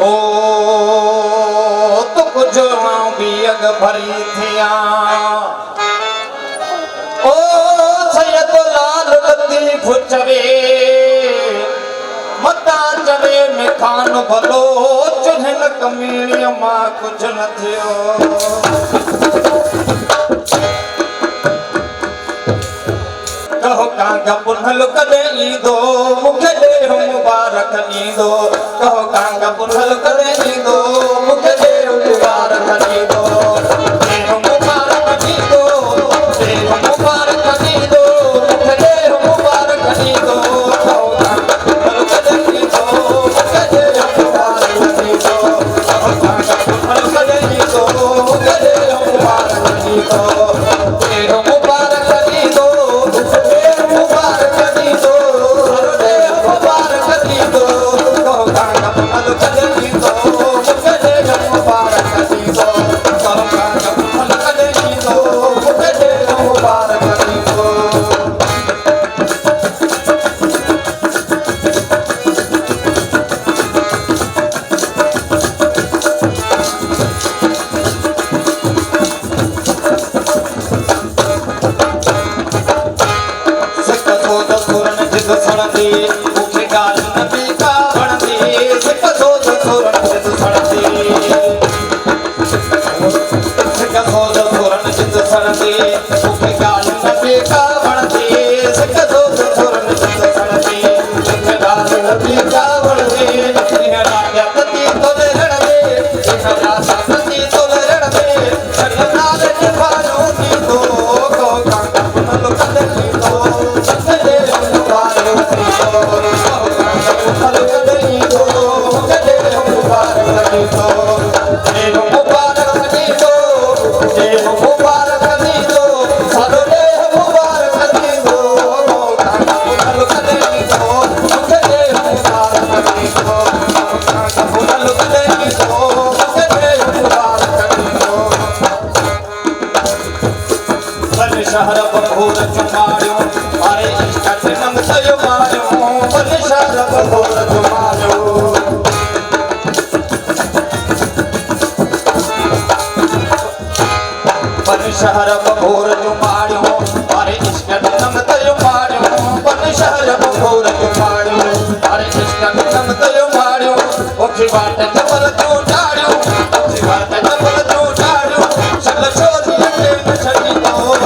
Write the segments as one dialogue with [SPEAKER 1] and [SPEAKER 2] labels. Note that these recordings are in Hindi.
[SPEAKER 1] ओ तो कुछ भी अग भरी थिया ओ सैयद लाल लती फुचवे मता चवे में खान भलो चुहन कमीणी मां कुछ न थियो कहो कांगा पुनहल कदे ईंदो मूंखे ॾेर मुबारक ॾींदो कहो कांगा पुनहल कदे ईंदो मूंखे ॾेर मुबारक ॾींदो ॾेर मुबारक ॾींदो ॾेर मुबारक ॾींदो मूंखे ॾेर मुबारक ॾींदो कहो कांगा पुनहल कदे ईंदो मूंखे ॾेर मुबारक ॾींदो कहो कांगा पुनहल कदे ईंदो मूंखे ॾेर मुबारक ॾींदो ॾेर मुबारक ॾींदो शहर बघोर जुमारियो मारे इष्ट नम सयो मारियो बल शहर बघोर जुमारियो बल शहर बघोर जुमारियो मारे इष्ट नम सयो मारियो बल शहर बघोर जुमारियो मारे इष्ट नम सयो मारियो ओखी बात जबल जो डाड़ियो ओखी बात जबल जो डाड़ियो चल छोरी के छड़ी दो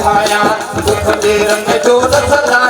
[SPEAKER 1] भाया दुख दे रंग जो न सदा